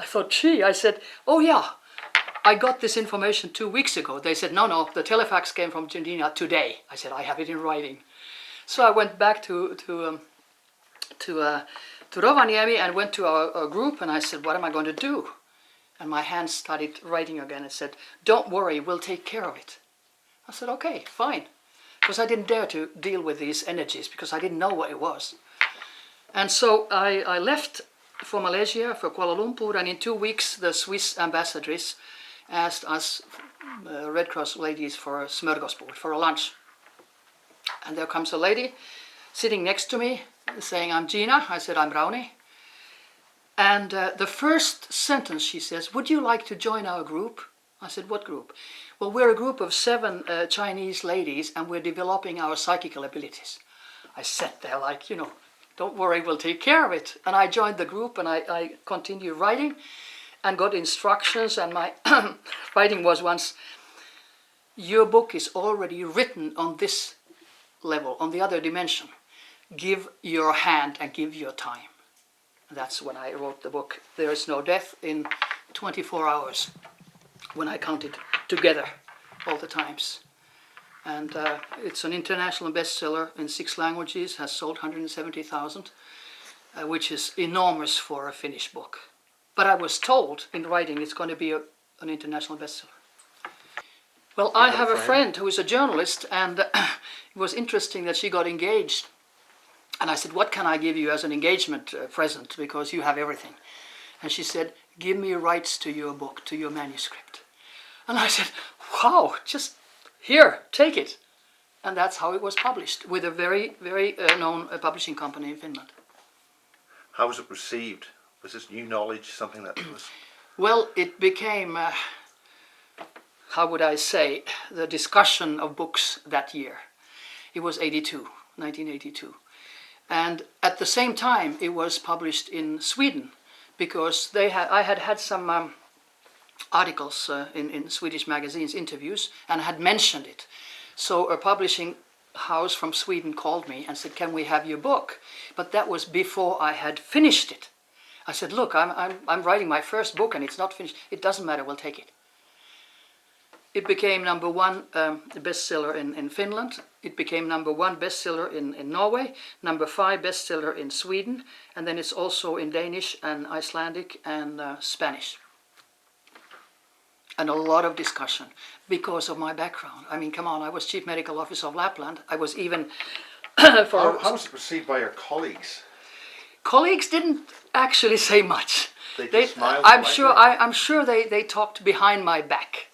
thought, gee, I said, oh yeah, I got this information 2 weeks ago. They said, no, the telefax came from Argentina today. I said, I have it in writing. So I went back to Rovaniemi and went to our group, and I said, what am I going to do? And my hands started writing again and said, don't worry, we'll take care of it. I said, okay, fine. Because I didn't dare to deal with these energies because I didn't know what it was. And so I left for Malaysia, for Kuala Lumpur, and in 2 weeks the Swiss ambassadress asked us Red Cross ladies for a smörgåsbord, for a lunch. And there comes a lady sitting next to me saying, I'm Gina. I said, I'm RAUNI. And the first sentence she says, would you like to join our group? I said, what group? Well, we're a group of 7 Chinese ladies and we're developing our psychical abilities. I sat there like, don't worry, we'll take care of it. And I joined the group and I continued writing and got instructions, and my writing was once, your book is already written on this level, on the other dimension. Give your hand and give your time. That's when I wrote the book, There is No Death, in 24 hours, when I counted together all the times. And it's an international bestseller in 6 languages, has sold 170,000, which is enormous for a Finnish book. But I was told in writing it's going to be an international bestseller. Well, I have a friend who is a journalist, and it was interesting that she got engaged. And I said, what can I give you as an engagement present, because you have everything? And she said, give me rights to your book, to your manuscript. And I said, wow, just here, take it. And that's how it was published, with a very, very known publishing company in Finland. How was it received? Was this new knowledge something that was... Well, it became, how would I say, the discussion of books that year. It was 1982. And at the same time, it was published in Sweden, because I had had some articles in Swedish magazines, interviews, and had mentioned it. So a publishing house from Sweden called me and said, can we have your book? But that was before I had finished it. I said, look, I'm writing my first book and it's not finished. It doesn't matter, we'll take it. It became #1 bestseller in Finland. It became #1 bestseller in Norway, #5 bestseller in Sweden, and then it's also in Danish and Icelandic and Spanish. And a lot of discussion because of my background. I mean, come on, I was Chief Medical Officer of Lapland. I was even... How was it received by your colleagues? Colleagues didn't actually say much. They smiled. I'm sure they talked behind my back.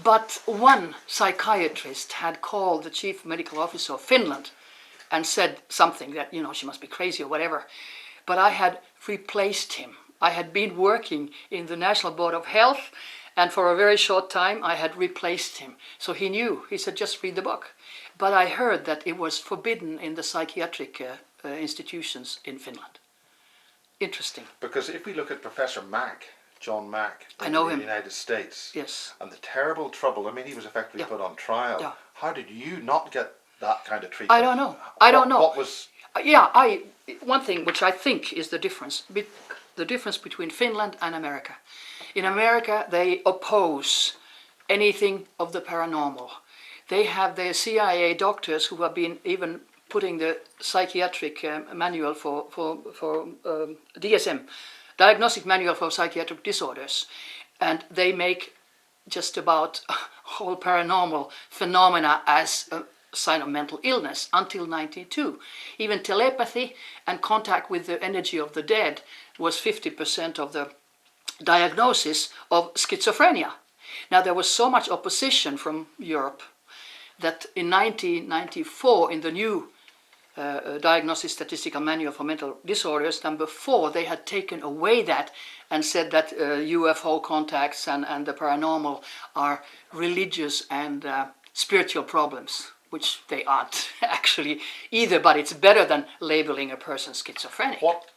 But one psychiatrist had called the Chief Medical Officer of Finland and said something that, she must be crazy or whatever. But I had replaced him. I had been working in the National Board of Health, and for a very short time I had replaced him. So he knew. He said, just read the book. But I heard that it was forbidden in the psychiatric institutions in Finland. Interesting. Because if we look at Professor Mack, John Mack, I know him. the United States, yes, and the terrible trouble, I mean, he was effectively put on trial. Yeah. How did you not get that kind of treatment? I don't know. I don't know. What was... One thing which I think is the difference between Finland and America. In America, they oppose anything of the paranormal. They have their CIA doctors who have been even putting the psychiatric manual for DSM, Diagnostic Manual for Psychiatric Disorders, and they make just about whole paranormal phenomena as a sign of mental illness until 1992. Even telepathy and contact with the energy of the dead was 50% of the diagnosis of schizophrenia. Now, there was so much opposition from Europe that in 1994, in the new Diagnostic Statistical Manual for Mental Disorders, #4, they had taken away that and said that UFO contacts and the paranormal are religious and spiritual problems, which they aren't actually either, but it's better than labeling a person schizophrenic. What?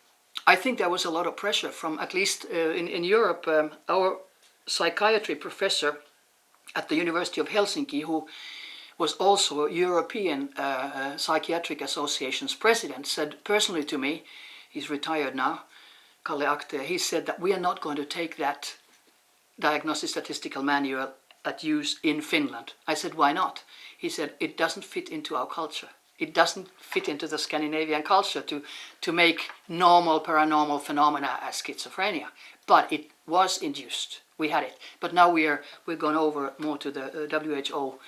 I think there was a lot of pressure from, at least in Europe, our psychiatry professor at the University of Helsinki, who was also European Psychiatric Association's president, said personally to me, he's retired now, Kalle, he said that we are not going to take that diagnostic statistical manual at use in Finland. I said, why not? He said, it doesn't fit into our culture. It doesn't fit into the Scandinavian culture to make normal paranormal phenomena as schizophrenia. But it was induced. We had it. But now we're gone over more to the WHO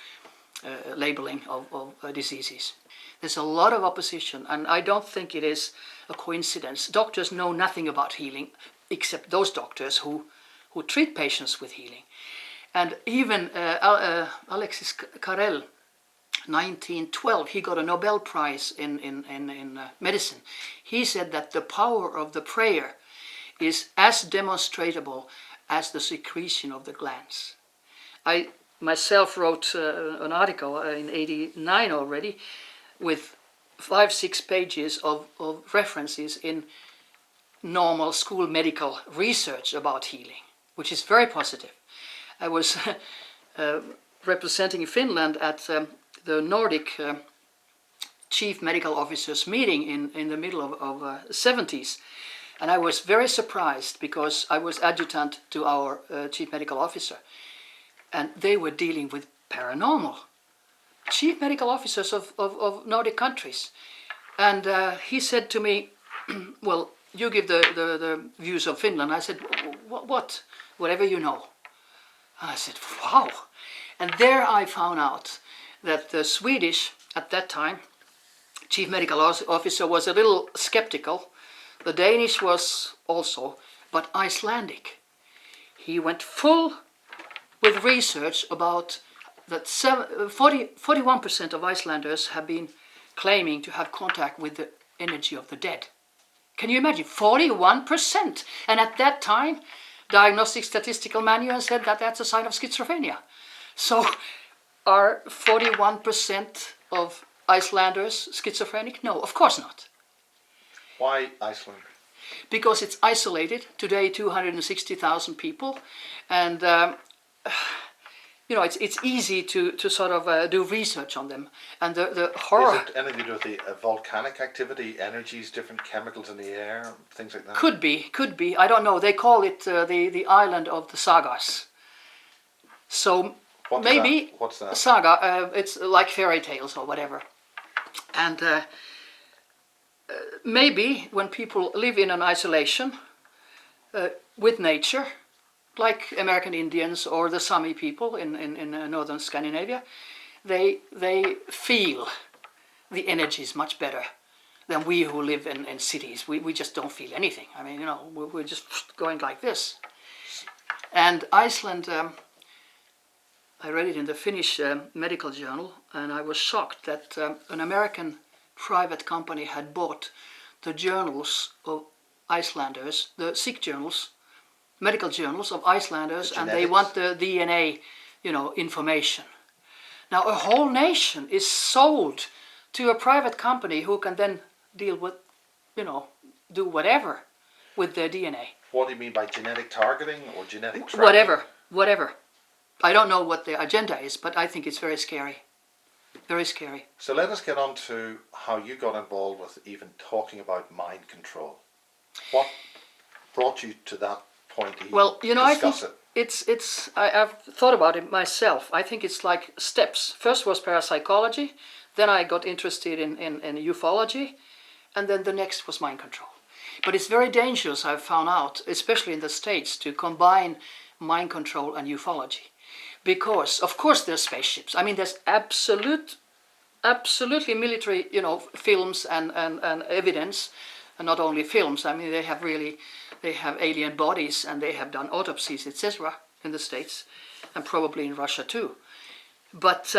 labeling of diseases. There's a lot of opposition, and I don't think it is a coincidence. Doctors know nothing about healing except those doctors who treat patients with healing. And even Alexis Carrel, 1912, he got a Nobel Prize in medicine. He said that the power of the prayer is as demonstrable as the secretion of the glands. I myself wrote an article in '89 already with 5-6 pages of references in normal school medical research about healing, which is very positive. I was representing Finland at the Nordic chief medical officers meeting in the middle of 70s, and I was very surprised because I was adjutant to our chief medical officer, and they were dealing with paranormal. Chief medical officers of Nordic countries. And he said to me, well, you give the views of Finland. I said, what? Whatever you know. I said, wow. And there I found out that the Swedish, at that time, chief medical officer was a little skeptical. The Danish was also, but Icelandic. He went full with research about that 41% of Icelanders have been claiming to have contact with the energy of the dead. Can you imagine? 41%! And at that time, Diagnostic Statistical Manual said that that's a sign of schizophrenia. So are 41% of Icelanders schizophrenic? No, of course not. Why Iceland? Because it's isolated. Today, 260,000 people. And you know, it's easy to sort of do research on them, and the horror. Is it anything to do with the volcanic activity, energies, different chemicals in the air, things like that? Could be. I don't know. They call it the island of the sagas. So maybe what's that? Saga. It's like fairy tales or whatever, and maybe when people live in an isolation with nature, like American Indians or the Sami people in northern Scandinavia, they feel the energies much better than we who live in cities. We just don't feel anything. I mean, you know, we're just going like this. And Iceland, I read it in the Finnish medical journal, and I was shocked that an American private company had bought the journals of Icelanders, the sick journals, medical journals of Icelanders, and they want the DNA, you know, information. Now a whole nation is sold to a private company who can then deal with, you know, do whatever with their DNA. What do you mean by genetic targeting or genetic tracking? Whatever. I don't know what their agenda is, but I think it's very scary. Very scary. So let us get on to how you got involved with even talking about mind control. What brought you to that point? Well, you know, I think I've thought about it myself. I think it's like steps. First was parapsychology, then I got interested in ufology, and then the next was mind control. But it's very dangerous, I've found out, especially in the States, to combine mind control and ufology. Because, of course, there's spaceships. I mean, there's absolutely military, you know, films and evidence, and not only films. I mean, they have alien bodies, and they have done autopsies, etc. in the States, and probably in Russia too. But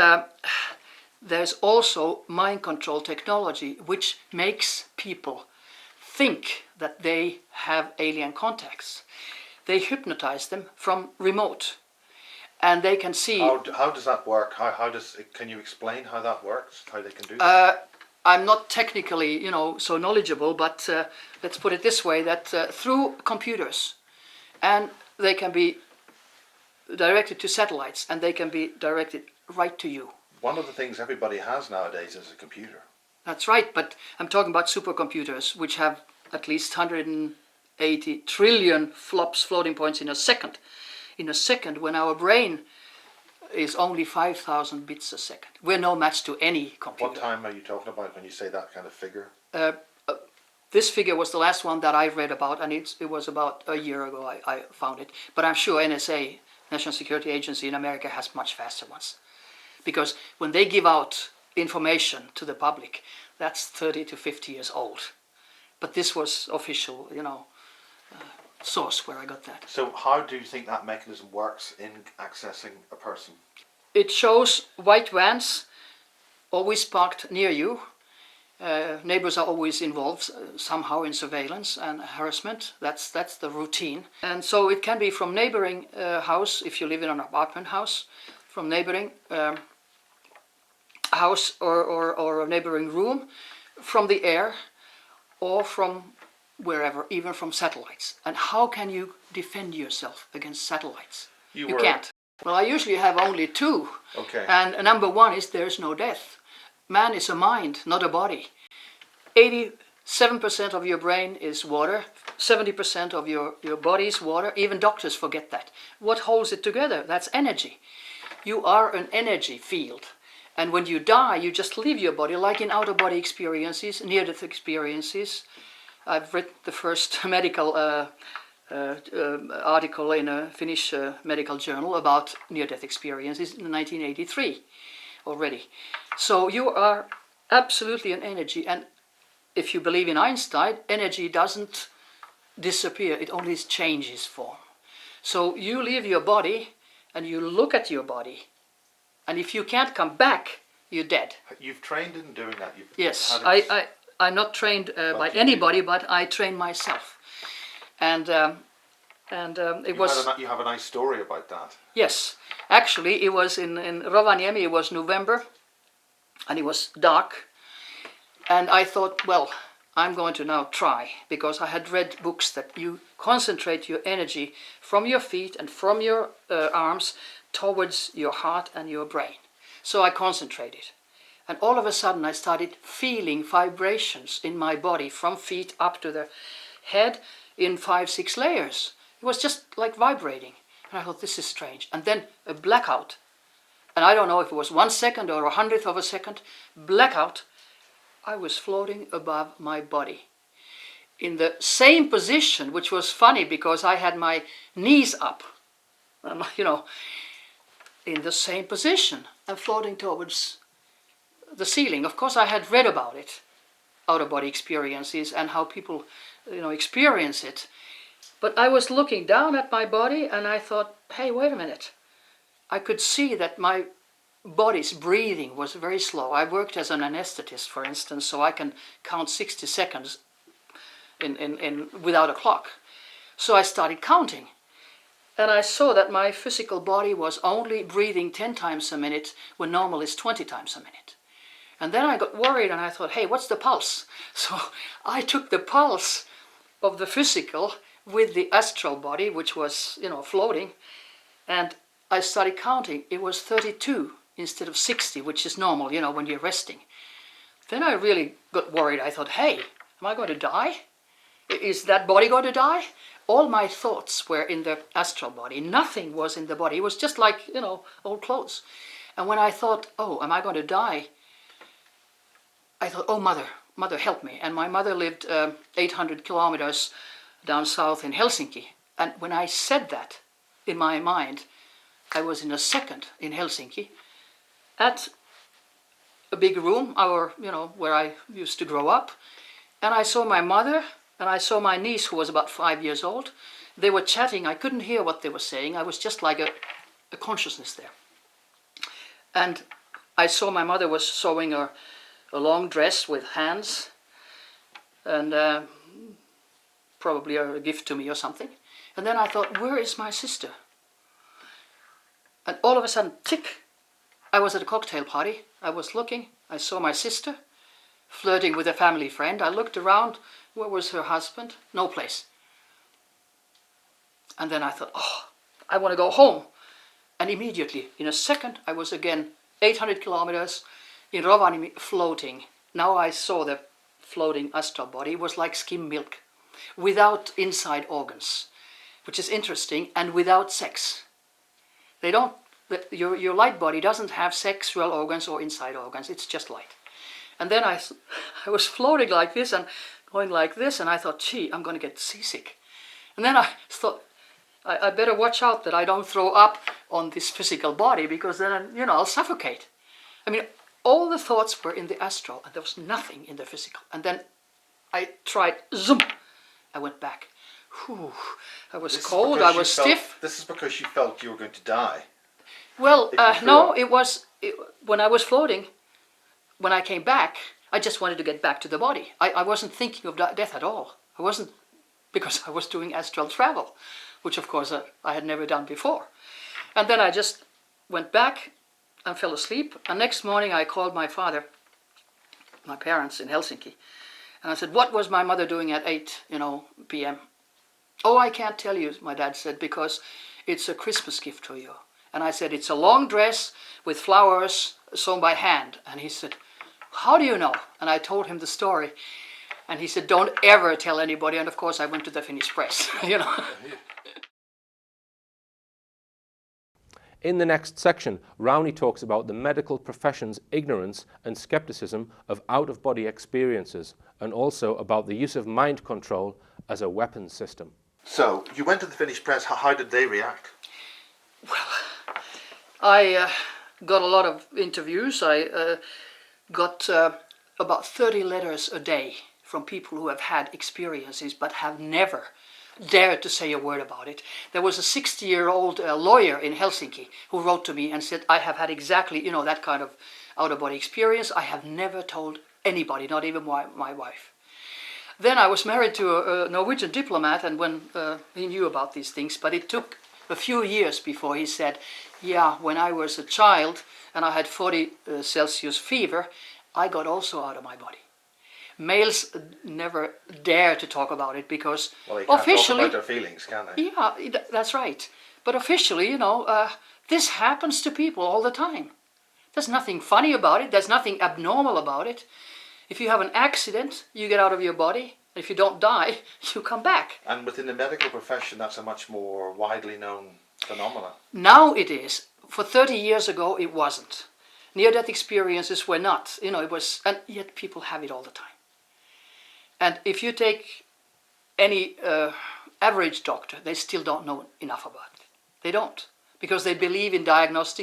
there's also mind control technology, which makes people think that they have alien contacts. They hypnotize them from remote, and they can see. How does that work? Can you explain how that works? How they can do that? I'm not technically, you know, so knowledgeable, but let's put it this way: that through computers, and they can be directed to satellites, and they can be directed right to you. One of the things everybody has nowadays is a computer. That's right, but I'm talking about supercomputers, which have at least 100 80 trillion flops, floating points in a second. In a second, when our brain is only 5,000 bits a second. We're no match to any computer. What time are you talking about when you say that kind of figure? This figure was the last one that I read about, and it was about a year ago I found it. But I'm sure NSA, National Security Agency in America, has much faster ones. Because when they give out information to the public, that's 30 to 50 years old. But this was official, source where I got that. So how do you think that mechanism works in accessing a person? It shows white vans always parked near you. Neighbors are always involved somehow in surveillance and harassment. That's the routine. And so it can be from neighboring house, if you live in an apartment house, from neighboring house or a neighboring room, from the air, or from wherever, even from satellites. And how can you defend yourself against satellites? You can't. Well, I usually have only two. Okay. And number one is there's no death. Man is a mind, not a body. 87% of your brain is water, 70% of your body is water. Even doctors forget that. What holds it together? That's energy. You are an energy field. And when you die, you just leave your body, like in out-of-body experiences, near-death experiences. I've read the first medical article in a Finnish medical journal about near-death experiences in 1983 already. So you are absolutely an energy, and if you believe in Einstein, energy doesn't disappear, it only changes form. So you leave your body and you look at your body, and if you can't come back, you're dead. You've trained in doing that? Yes, I'm not trained by anybody, but I train myself. And it was... You have a nice story about that. Yes, actually it was in Rovaniemi, it was November, and it was dark. And I thought, well, I'm going to now try, because I had read books that you concentrate your energy from your feet and from your arms towards your heart and your brain. So I concentrated. And all of a sudden I started feeling vibrations in my body from feet up to the head in 5-6 layers. It was just like vibrating. And I thought, this is strange. And then a blackout. And I don't know if it was 1 second or 100th of a second. Blackout. I was floating above my body. In the same position, which was funny because I had my knees up. In the same position and floating towards the ceiling. Of course, I had read about it, out-of-body experiences and how people, experience it. But I was looking down at my body and I thought, hey, wait a minute. I could see that my body's breathing was very slow. I worked as an anesthetist, for instance, so I can count 60 seconds without a clock. So I started counting. And I saw that my physical body was only breathing 10 times a minute when normal is 20 times a minute. And then I got worried and I thought, hey, what's the pulse? So I took the pulse of the physical with the astral body, which was, floating. And I started counting. It was 32 instead of 60, which is normal, when you're resting. Then I really got worried. I thought, hey, am I going to die? Is that body going to die? All my thoughts were in the astral body. Nothing was in the body. It was just like, old clothes. And when I thought, oh, am I going to die? I thought, oh, mother, help me. And my mother lived 800 kilometers down south in Helsinki. And when I said that in my mind, I was in a second in Helsinki at a big room, where I used to grow up. And I saw my mother. And I saw my niece, who was about 5 years old. They were chatting. I couldn't hear what they were saying. I was just like a consciousness there. And I saw my mother was sewing a long dress with hands. And probably a gift to me or something. And then I thought, where is my sister? And all of a sudden, tick, I was at a cocktail party. I was looking. I saw my sister flirting with a family friend. I looked around. Where was her husband? No place. And then I thought, oh, I want to go home. And immediately, in a second, I was again 800 kilometers in Rovaniemi floating. Now I saw the floating astral body. It was like skim milk. without inside organs, which is interesting, and without sex. They don't, your light body doesn't have sexual organs or inside organs, it's just light. And then I was floating like this and going like this, and I thought, gee, I'm going to get seasick. And then I thought, I better watch out that I don't throw up on this physical body, because then, you know, I'll suffocate. I mean, all the thoughts were in the astral, and there was nothing in the physical. And then I tried, zoom, I went back. Whew, I was cold, I was stiff. This is because you felt you were going to die. Well, no, when I was floating, when I came back, I just wanted to get back to the body. I wasn't thinking of death at all. I wasn't, because I was doing astral travel, which of course I had never done before. And then I just went back and fell asleep. And next morning I called my father, my parents in Helsinki, and I said, what was my mother doing at 8 p.m.? Oh, I can't tell you, my dad said, because it's a Christmas gift for you. And I said, it's a long dress with flowers sewn by hand. And he said, how do you know? And I told him the story. And he said, don't ever tell anybody. And of course I went to the Finnish press, you know. In the next section, RAUNI talks about the medical profession's ignorance and skepticism of out-of-body experiences, and also about the use of mind control as a weapons system. So, you went to the Finnish press, how did they react? Well, I got a lot of interviews. I got about 30 letters a day from people who have had experiences but have never dared to say a word about it. There was a 60-year-old lawyer in Helsinki who wrote to me and said, I have had exactly, that kind of out-of-body experience. I have never told anybody, not even my wife. Then I was married to a Norwegian diplomat, and when he knew about these things, but it took a few years before he said, yeah, when I was a child and I had 40 Celsius fever, I got also out of my body. Males never dare to talk about it because they can't officially talk about their feelings, can they? Yeah, that's right. But officially, this happens to people all the time. There's nothing funny about it. There's nothing abnormal about it. If you have an accident, you get out of your body. If you don't die, you come back. And within the medical profession, that's a much more widely known phenomenon. Now it is. For 30 years ago, it wasn't. Near-death experiences were not. It was, and yet people have it all the time. And if you take any average doctor, they still don't know enough about it. They don't, because they believe in diagnostic